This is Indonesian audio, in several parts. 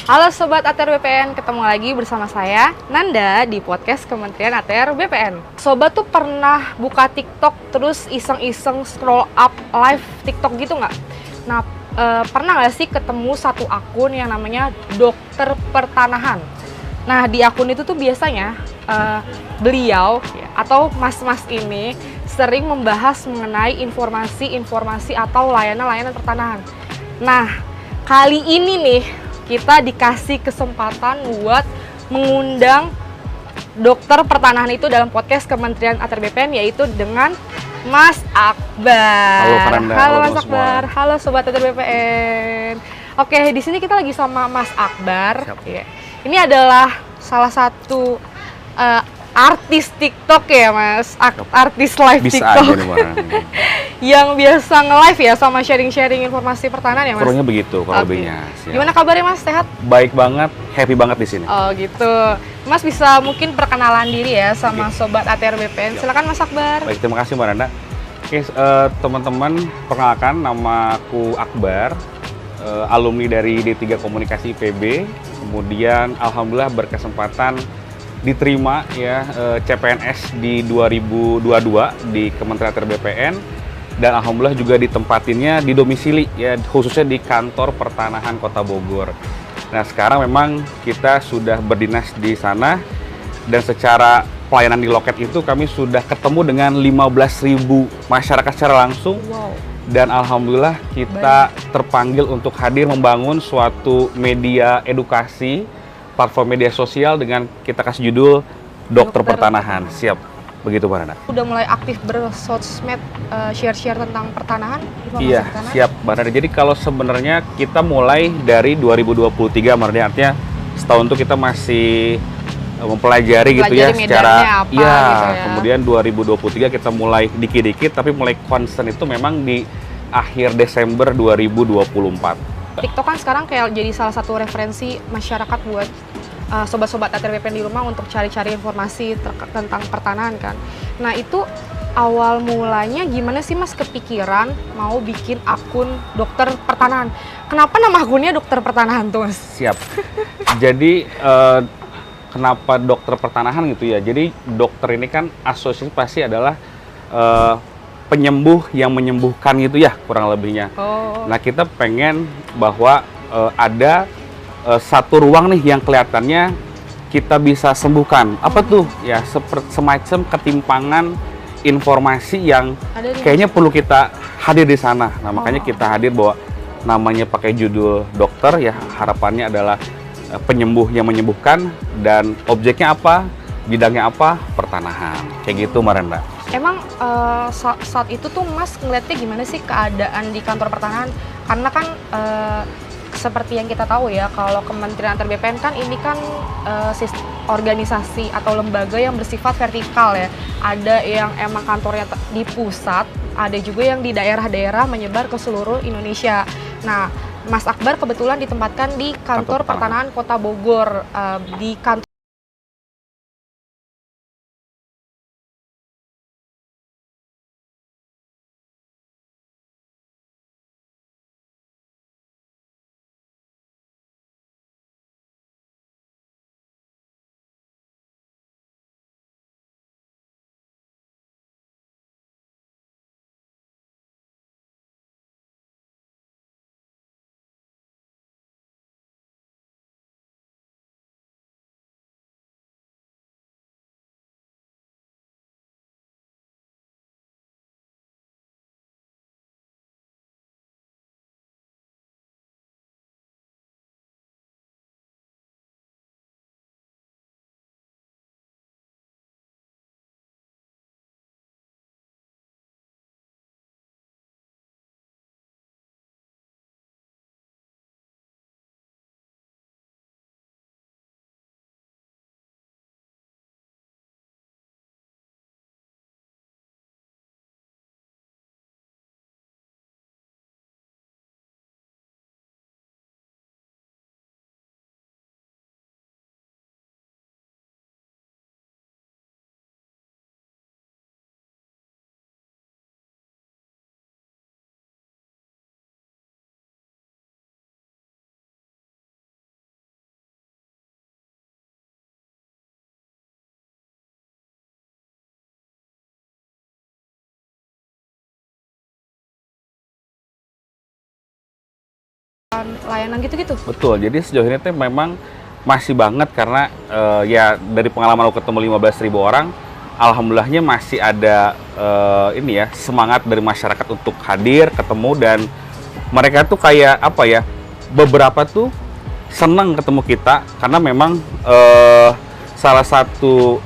Halo Sobat ATR BPN, ketemu lagi bersama saya, Nanda, di podcast Kementerian ATR BPN. Sobat tuh pernah buka TikTok terus iseng-iseng scroll up live TikTok gitu nggak? Nah, pernah nggak sih ketemu satu akun yang namanya Dokter Pertanahan? Nah, di akun itu tuh biasanya beliau ya, atau mas-mas ini sering membahas mengenai informasi-informasi atau layanan-layanan pertanahan. Nah, kali ini nih kita dikasih kesempatan buat mengundang dokter pertanahan itu dalam podcast Kementerian ATR BPN, yaitu dengan Mas Akbar. Halo Faranda, Halo halo Mas teman semua. Akbar, halo Sobat ATR BPN. Oke, di sini kita lagi sama Mas Akbar. Siap. Ya. Ini adalah salah satu artis TikTok ya Mas, artis live Bisa TikTok aja nih Faranda. yang biasa nge-live ya sama sharing-sharing informasi pertanahan ya Mas. Kurangnya begitu kalau Oke. lebihnya. Siap. Gimana kabarnya Mas? Sehat? Baik banget, happy banget di sini. Oh gitu. Mas bisa mungkin perkenalan diri ya sama Sobat ATR BPN. Silakan Mas Akbar. Baik, terima kasih Faranda. Oke, teman-teman, perkenalkan nama aku Akbar, alumni dari D3 Komunikasi IPB. Kemudian alhamdulillah berkesempatan diterima ya CPNS di 2022 di Kementerian ATR BPN, dan alhamdulillah juga ditempatinnya di domisili ya, khususnya di kantor pertanahan Kota Bogor. Nah, sekarang memang kita sudah berdinas di sana, dan secara pelayanan di loket itu kami sudah ketemu dengan 15.000 masyarakat secara langsung. Wow. Dan alhamdulillah kita terpanggil untuk hadir membangun suatu media edukasi, platform media sosial dengan kita kasih judul Dokter Pertanahan. Siap, begitu Pak Nana. Udah mulai aktif bersosmed, share-share tentang pertanahan, informasi Iya, pertanahan? siap Mbak Nana. Jadi kalau sebenarnya kita mulai dari 2023, artinya setahun itu kita masih mempelajari gitu ya, medannya secara apa gitu ya. Kemudian 2023 kita mulai dikit-dikit, tapi mulai concern itu memang di akhir Desember 2024. TikTok kan sekarang kayak jadi salah satu referensi masyarakat buat sobat-sobat ATR BPN di rumah untuk cari-cari informasi tentang pertanahan kan. Nah, itu awal mulanya gimana sih Mas kepikiran mau bikin akun dokter pertanahan? Kenapa nama akunnya dokter pertanahan tuh Mas? Siap. Jadi kenapa dokter pertanahan gitu ya? Jadi dokter ini kan asosiasi pasti adalah penyembuh yang menyembuhkan gitu ya, kurang lebihnya. Oh. Nah, kita pengen bahwa ada satu ruang nih yang kelihatannya kita bisa sembuhkan. Apa tuh? Ya, semacam ketimpangan informasi yang kayaknya perlu kita hadir di sana. Nah, makanya kita hadir bahwa namanya pakai judul dokter ya, harapannya adalah penyembuh yang menyembuhkan, dan objeknya apa, bidangnya apa, pertanahan. Kayak gitu Maranda. Emang saat itu tuh Mas ngeliatnya gimana sih keadaan di kantor pertanahan? Karena kan seperti yang kita tahu ya, kalau Kementerian ATR BPN kan ini kan organisasi atau lembaga yang bersifat vertikal ya. Ada yang emang kantornya di pusat, ada juga yang di daerah-daerah menyebar ke seluruh Indonesia. Nah, Mas Akbar kebetulan ditempatkan di kantor pertanahan Kota Bogor, di kantor layanan gitu-gitu? Betul, jadi sejauh ini tuh memang masih banget karena ya dari pengalaman aku ketemu 15.000 orang, alhamdulillahnya masih ada ini ya semangat dari masyarakat untuk hadir, ketemu, dan mereka tuh kayak apa ya, beberapa tuh senang ketemu kita karena memang salah satu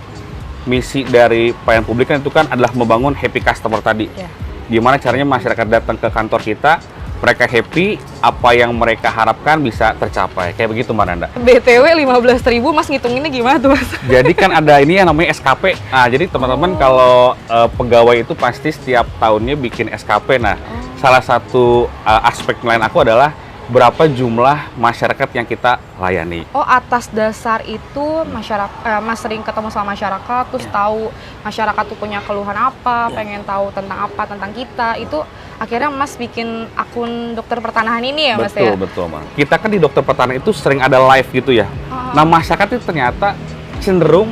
misi dari pelayanan publik kan itu kan adalah membangun happy customer tadi. Ya. Gimana caranya masyarakat datang ke kantor kita, mereka happy, apa yang mereka harapkan bisa tercapai. Kayak begitu, Mbak Nanda. BTW 15.000, Mas ngitunginnya gimana tuh, Mas? Jadi kan ada ini yang namanya SKP. Nah, jadi teman-teman kalau pegawai itu pasti setiap tahunnya bikin SKP. Nah, salah satu aspek penilaian aku adalah berapa jumlah masyarakat yang kita layani. Oh, atas dasar itu masyarakat, Mas sering ketemu sama masyarakat, terus tahu masyarakat tuh punya keluhan apa, pengen tahu tentang apa, tentang kita, itu akhirnya Mas bikin akun Dokter Pertanahan ini ya, Mas ya? Betul, Mas. Kita kan di Dokter Pertanahan itu sering ada live gitu ya. Nah, masyarakat itu ternyata cenderung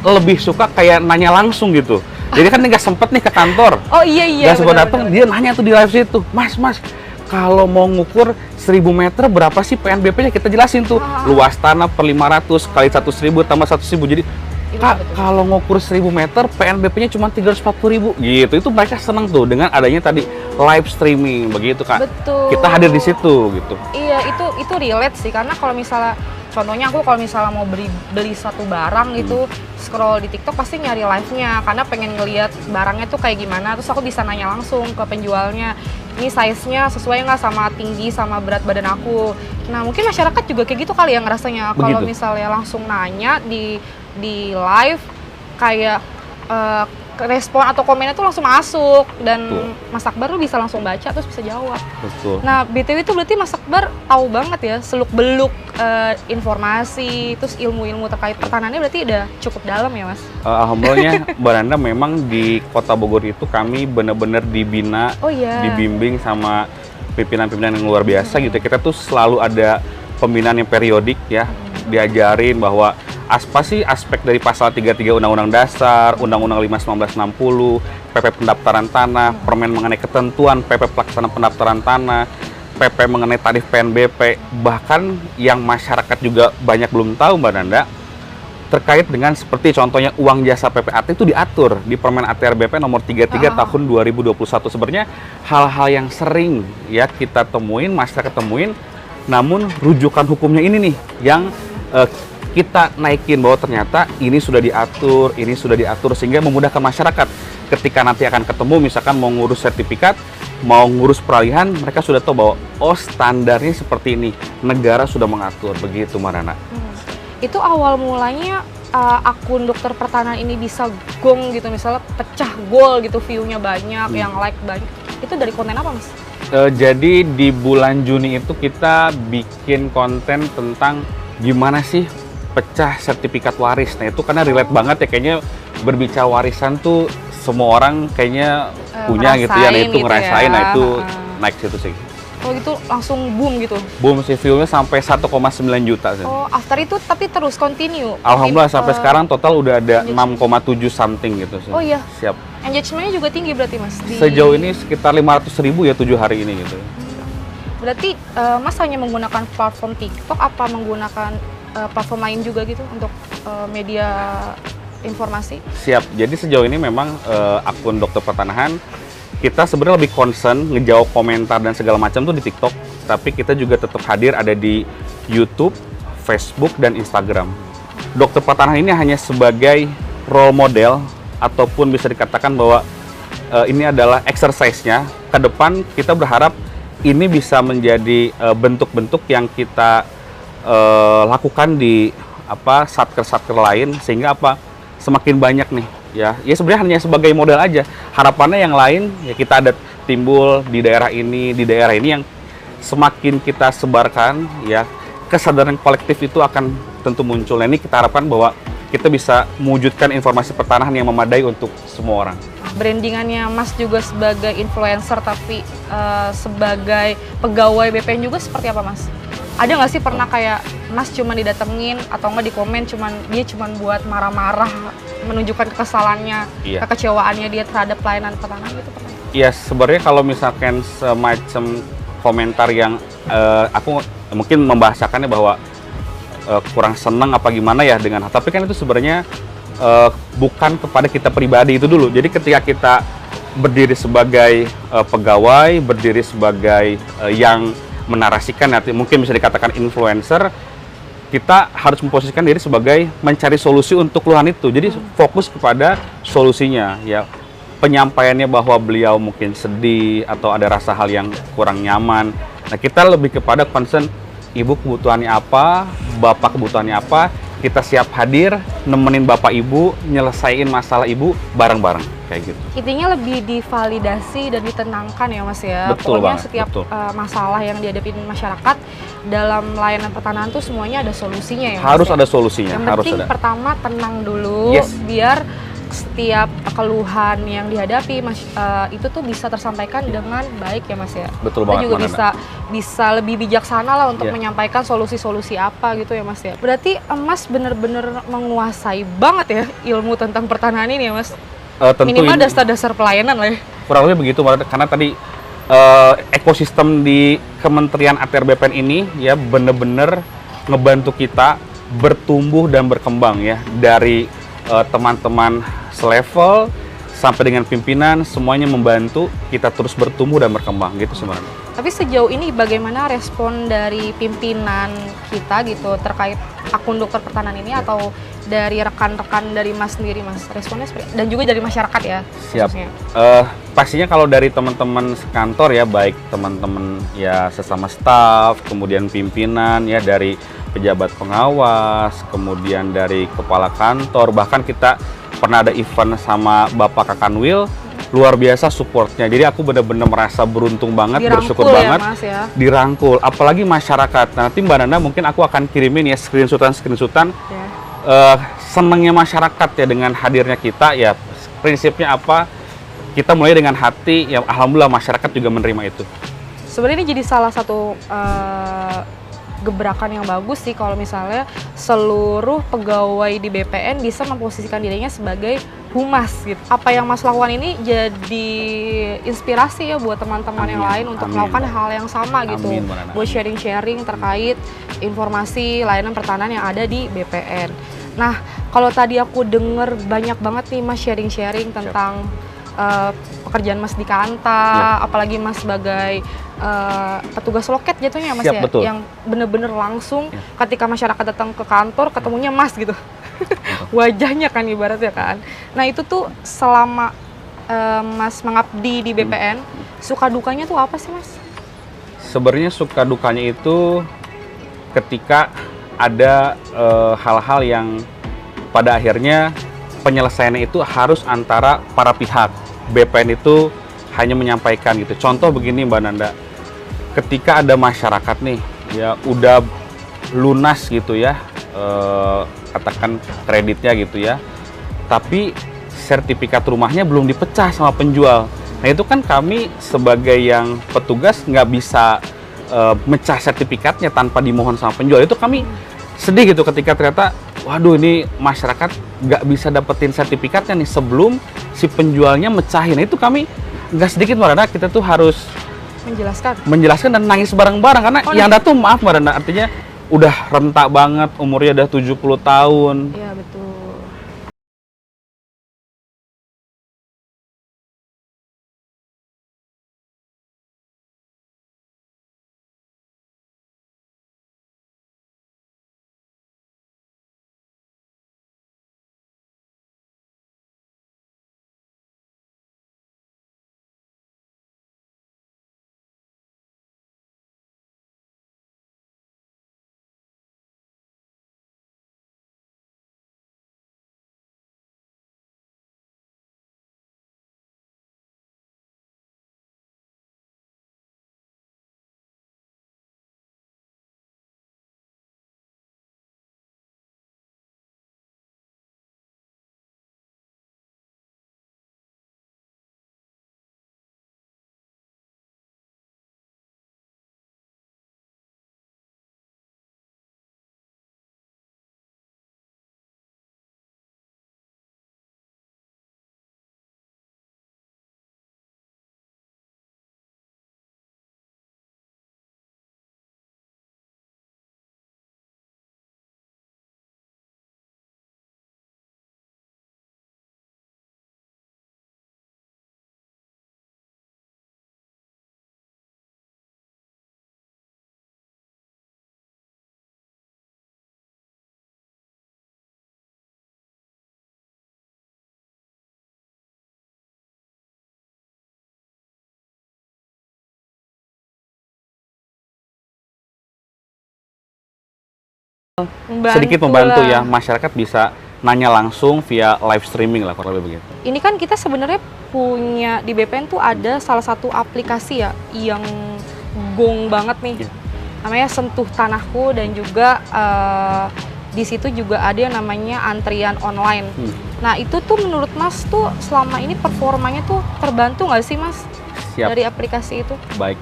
lebih suka kayak nanya langsung gitu. Jadi kan nggak sempet nih ke kantor. Oh iya. Nggak sempat datang, dia nanya tuh di live situ. Mas, kalau mau ngukur 1000 meter berapa sih PNBP-nya? Kita jelasin tuh. Luas tanah per 500 kali 100.000 tambah 100.000. Jadi, Kak, kalau ngukur 1000 meter PNBP-nya cuma 340.000 gitu. Itu mereka seneng tuh dengan adanya tadi live streaming begitu, Kak. Betul. Kita hadir di situ gitu. Iya, itu relate sih, karena kalau misalnya contohnya aku kalau misalnya mau beli satu barang gitu, scroll di TikTok pasti nyari live-nya karena pengen ngeliat barangnya tuh kayak gimana, terus aku bisa nanya langsung ke penjualnya, ini size-nya sesuai nggak sama tinggi sama berat badan aku. Nah, mungkin masyarakat juga kayak gitu kali ya ngerasanya, kalau misalnya langsung nanya di live, kayak respon atau komennya tuh langsung masuk, dan Mas Akbar tuh bisa langsung baca terus bisa jawab. Betul. Nah, BTW itu berarti Mas Akbar tahu banget ya seluk-beluk informasi, terus ilmu-ilmu terkait pertanahannya berarti udah cukup dalam ya, Mas? Alhamdulillahnya Mbak Nanda, memang di Kota Bogor itu kami benar-benar dibina, dibimbing sama pimpinan-pimpinan yang luar biasa gitu. Kita tuh selalu ada pembinaan yang periodik ya, diajarin bahwa apa sih aspek dari pasal 33 Undang-Undang Dasar, Undang-Undang 5 1960, PP Pendaftaran Tanah, Permen mengenai ketentuan PP Pelaksanaan Pendaftaran Tanah, PP mengenai tarif PNBP, bahkan yang masyarakat juga banyak belum tahu, Mbak Nanda, terkait dengan seperti contohnya uang jasa PPAT itu diatur di Permen ATR BP nomor 33 tahun 2021. Sebenarnya hal-hal yang sering ya kita temuin, masyarakat temuin, namun rujukan hukumnya ini nih yang kita naikin bahwa ternyata ini sudah diatur sehingga memudahkan masyarakat ketika nanti akan ketemu, misalkan mau ngurus sertifikat, mau ngurus peralihan, mereka sudah tahu bahwa oh standarnya seperti ini, negara sudah mengatur, begitu Marana. Itu awal mulanya akun Dokter Pertanahan ini bisa gong gitu, misalnya pecah gol gitu, view-nya banyak, yang like banyak, itu dari konten apa, Mas? Jadi di bulan Juni itu kita bikin konten tentang gimana sih pecah sertifikat waris. Nah itu karena relate banget ya, kayaknya berbicara warisan tuh semua orang kayaknya punya gitu ya, nah itu gitu ngerasain ya. Nah itu naik situ sih. Oh gitu langsung boom gitu? Boom sih, view-nya sampai 1,9 juta sih. Oh, after itu tapi terus continue? Alhamdulillah sampai sekarang total udah ada 6,7 something gitu sih. Oh iya? Siap. Engagement-nya juga tinggi berarti, Mas? Sejauh ini sekitar 500.000 ya 7 hari ini gitu. Berarti Mas hanya menggunakan platform TikTok, apa menggunakan platform lain juga gitu untuk media informasi? Siap. Jadi sejauh ini memang akun Dokter Pertanahan kita sebenarnya lebih concern ngejawab komentar dan segala macam tuh di TikTok, tapi kita juga tetap hadir ada di YouTube, Facebook, dan Instagram. Dokter Pertanahan ini hanya sebagai role model ataupun bisa dikatakan bahwa ini adalah exercise-nya. Ke depan kita berharap ini bisa menjadi bentuk-bentuk yang kita lakukan di satker-satker lain, sehingga semakin banyak nih ya sebenarnya hanya sebagai modal aja. Harapannya yang lain ya kita ada timbul di daerah ini yang semakin kita sebarkan ya, kesadaran kolektif itu akan tentu muncul. Nah, ini kita harapkan bahwa kita bisa mewujudkan informasi pertanahan yang memadai untuk semua orang. Brandingannya Mas juga sebagai influencer tapi sebagai pegawai BPN juga seperti apa, Mas? Ada nggak sih pernah kayak Mas cuma didatengin atau nggak di komen dia cuma buat marah-marah, menunjukkan kekesalannya, kekecewaannya dia terhadap pelayanan pertanahan gitu pernah? Iya, sebenarnya kalau misalkan semacam komentar yang aku mungkin membahasakannya bahwa kurang senang apa gimana ya dengan, tapi kan itu sebenarnya bukan kepada kita pribadi itu dulu. Jadi ketika kita berdiri sebagai pegawai, berdiri sebagai yang menarasikan, nanti mungkin bisa dikatakan influencer, kita harus memposisikan diri sebagai mencari solusi untuk keluhan itu. Jadi fokus kepada solusinya ya. Penyampaiannya bahwa beliau mungkin sedih atau ada rasa hal yang kurang nyaman. Nah, kita lebih kepada concern ibu kebutuhannya apa, bapak kebutuhannya apa, kita siap hadir, nemenin bapak ibu, nyelesain masalah ibu bareng-bareng, kayak gitu. Intinya lebih divalidasi dan ditenangkan ya Mas ya. Betul Pokoknya banget, setiap betul. Masalah yang dihadapi masyarakat dalam layanan pertanahan tuh semuanya ada solusinya ya Mas Harus ya? ada solusinya, Yang harus penting ada. pertama tenang dulu, Yes. biar setiap keluhan yang dihadapi itu tuh bisa tersampaikan dengan baik ya Mas ya. Betul Kita banget, juga Mbak Nanda. bisa lebih bijaksana lah untuk Iya. menyampaikan solusi-solusi apa gitu ya Mas ya. Berarti Mas bener-bener menguasai banget ya ilmu tentang pertanahan ini ya Mas. Tentu Minimal ini dasar-dasar pelayanan lah ya. kurang lebih begitu, Mbak, karena tadi ekosistem di Kementerian ATR BPN ini ya bener-bener ngebantu kita bertumbuh dan berkembang ya, dari teman-teman selevel sampai dengan pimpinan, semuanya membantu kita terus bertumbuh dan berkembang gitu sebenarnya. Tapi sejauh ini bagaimana respon dari pimpinan kita gitu terkait akun dokter pertanahan ini, atau dari rekan-rekan dari Mas sendiri Mas? Responnya seperti, dan juga dari masyarakat ya? Siap. Khususnya. Pastinya kalau dari teman-teman sekantor ya, baik teman-teman ya sesama staf, kemudian pimpinan ya, dari pejabat pengawas, kemudian dari kepala kantor, bahkan kita pernah ada event sama Bapak Kakanwil, luar biasa supportnya. Jadi aku benar-benar merasa beruntung banget, bersyukur Dirangkul ya, banget, Mas ya? dirangkul. Apalagi masyarakat. Nah, nanti Mbak Nanda mungkin aku akan kirimin ya screenshotan Ya. senangnya masyarakat ya dengan hadirnya kita ya. Prinsipnya apa? Kita mulai dengan hati, ya alhamdulillah masyarakat juga menerima itu. Sebenarnya ini jadi salah satu gebrakan yang bagus sih kalau misalnya seluruh pegawai di BPN bisa memposisikan dirinya sebagai humas gitu. Apa yang Mas lakukan ini jadi inspirasi ya buat teman-teman yang Amin, lain untuk amin. melakukan hal yang sama gitu. Amin, Mbak Nana, Buat amin. sharing-sharing terkait informasi layanan pertanahan yang ada di BPN. Nah, kalau tadi aku denger banyak banget nih Mas sharing-sharing tentang pekerjaan Mas di Kanta, apalagi Mas sebagai petugas loket jatuhnya Mas Siap, ya, betul. yang bener-bener langsung Ya. ketika masyarakat datang ke kantor ketemunya Mas gitu. Wajahnya kan ibaratnya kan. Nah, itu tuh selama Mas mengabdi di BPN, suka dukanya tuh apa sih Mas? Sebenarnya suka dukanya itu ketika ada hal-hal yang pada akhirnya penyelesaiannya itu harus antara para pihak. BPN itu hanya menyampaikan gitu. Contoh begini Mbak Nanda, ketika ada masyarakat nih ya udah lunas gitu ya, katakan kreditnya gitu ya, tapi sertifikat rumahnya belum dipecah sama penjual. Nah itu kan kami sebagai yang petugas nggak bisa mecah sertifikatnya tanpa dimohon sama penjual. Itu kami sedih gitu ketika ternyata, waduh ini masyarakat nggak bisa dapetin sertifikatnya nih sebelum si penjualnya mecahin. Nah, itu kami nggak sedikit Mbak Nanda, kita tuh harus menjelaskan dan nangis bareng-bareng karena yang ada tuh maaf Mbak Nanda, artinya udah rentak banget, umurnya udah 70 tahun. Iya, betul. sedikit membantu ya, masyarakat bisa nanya langsung via live streaming lah kurang lebih begitu. Ini kan kita sebenarnya punya di BPN tuh ada salah satu aplikasi ya yang gong banget nih. Namanya Sentuh Tanahku, dan juga di situ juga ada yang namanya antrian online. Nah itu tuh menurut Mas tuh selama ini performanya tuh terbantu nggak sih Mas? Siap. Dari aplikasi itu? Baik,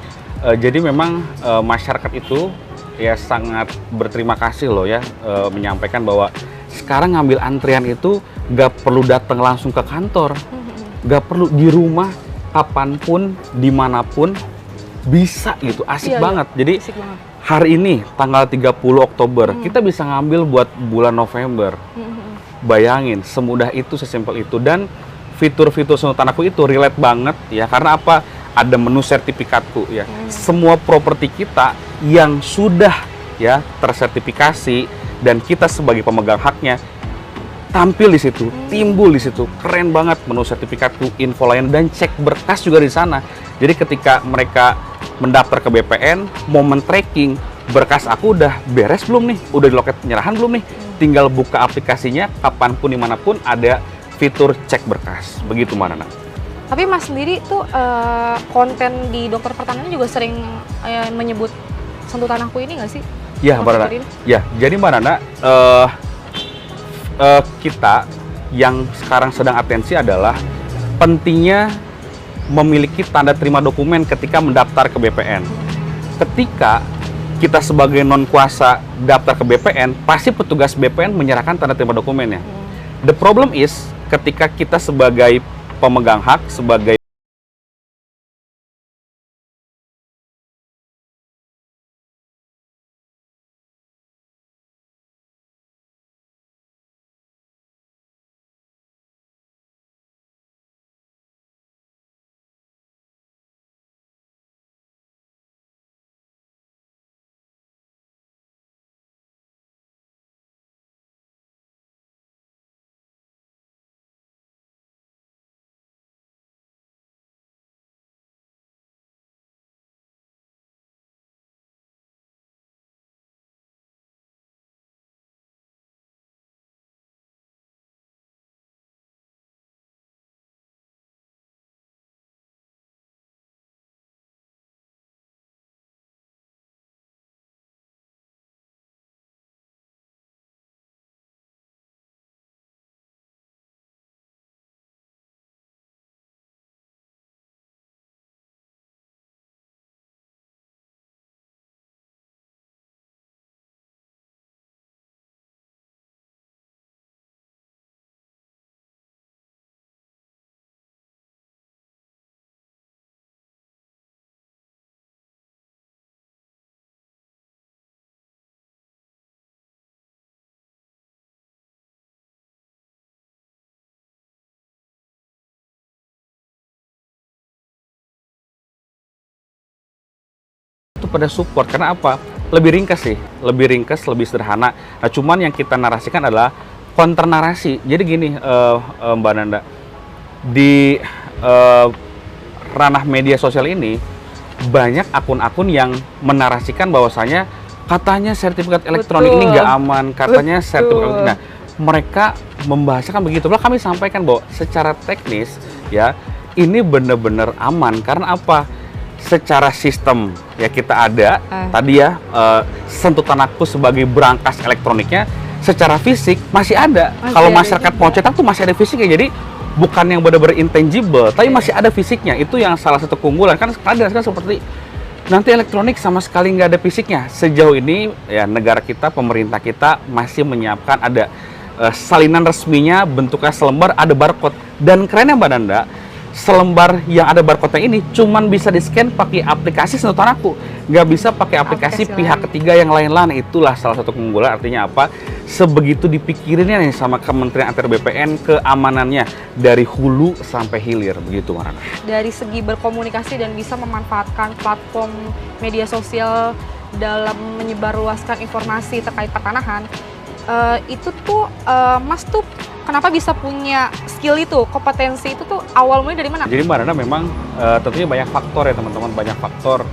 jadi memang masyarakat itu ya sangat berterima kasih loh ya, menyampaikan bahwa sekarang ngambil antrian itu nggak perlu datang langsung ke kantor, nggak perlu, di rumah kapanpun dimanapun bisa gitu, asik banget. Jadi asik banget. Hari ini tanggal 30 Oktober kita bisa ngambil buat bulan November. Bayangin, semudah itu, sesimpel itu. Dan fitur-fitur Sentuh Tanahku itu relate banget ya, karena apa? Ada menu sertifikatku ya. Semua properti kita yang sudah ya tersertifikasi dan kita sebagai pemegang haknya tampil di situ, timbul di situ. Keren banget menu sertifikatku, info lain, dan cek berkas juga di sana. Jadi ketika mereka mendaftar ke BPN, momen tracking berkas aku udah beres belum nih, udah di loket penyerahan belum nih, tinggal buka aplikasinya kapanpun dimanapun ada fitur cek berkas. Begitu Mbak Nana. Tapi Mas sendiri tuh konten di Dokter Pertanian juga sering menyebut Sentuh Tanahku ini nggak sih? Ya Mbak Nana. Ya, jadi Mbak Nana, kita yang sekarang sedang atensi adalah pentingnya memiliki tanda terima dokumen ketika mendaftar ke BPN. Ketika kita sebagai non kuasa daftar ke BPN, pasti petugas BPN menyerahkan tanda terima dokumennya. The problem is ketika kita sebagai pemegang hak, sebagai itu pada support. Karena apa? Lebih ringkas sih, lebih ringkas, lebih sederhana. Nah, cuman yang kita narasikan adalah counter narasi. Jadi gini, Mbak Nanda, di ranah media sosial ini banyak akun-akun yang menarasikan bahwasanya katanya sertifikat elektronik ini nggak aman, katanya sertifikat. Nah, mereka membahasakan begitu. Lalu kami sampaikan bahwa secara teknis ya ini benar-benar aman. Karena apa? Secara sistem ya kita ada tadi ya, Sentuh Tanahku sebagai berangkas elektroniknya, secara fisik masih ada. Kalau masyarakat mau cetak tuh masih ada fisiknya. Jadi bukan yang benar-benar intangible, tapi masih ada fisiknya. Itu yang salah satu keunggulan. Kan sekarang seperti nanti elektronik sama sekali nggak ada fisiknya. Sejauh ini ya negara kita, pemerintah kita masih menyiapkan ada salinan resminya, bentuknya selembar, ada barcode. Dan kerennya Mbak Nanda, selembar yang ada barcode-nya ini cuman bisa di-scan pakai aplikasi Sentuh Tanahku, nggak bisa pakai aplikasi pihak ketiga yang lain-lain. Itulah salah satu keunggulan. Artinya apa? Sebegitu dipikirinnya nih sama Kementerian ATR BPN keamanannya dari hulu sampai hilir, begitu Marana. Dari segi berkomunikasi dan bisa memanfaatkan platform media sosial dalam menyebarluaskan informasi terkait pertanahan, itu tuh Mas tuh kenapa bisa punya skill itu, kompetensi itu tuh awal mulai dari mana? Jadi Mbak Nana memang tentunya banyak faktor ya teman-teman, banyak faktor.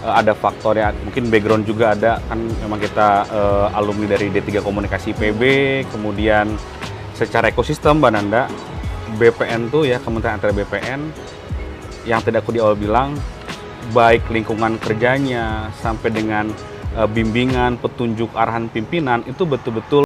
ada faktornya, mungkin background juga ada, kan memang kita alumni dari D3 Komunikasi IPB, kemudian secara ekosistem Mbak Nanda, BPN tuh ya, Kementerian ATR BPN, yang tadi aku di awal bilang, baik lingkungan kerjanya, sampai dengan bimbingan, petunjuk, arahan pimpinan, itu betul-betul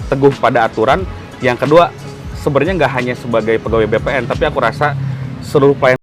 teguh pada aturan. Yang kedua, sebenarnya nggak hanya sebagai pegawai BPN, tapi aku rasa seluruh pelayan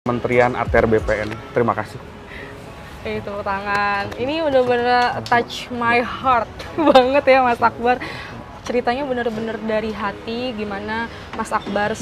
Kementerian ATR BPN. Terima kasih. Tepuk tangan. Ini bener-bener touch my heart banget ya Mas Akbar. Ceritanya bener-bener dari hati, gimana Mas Akbar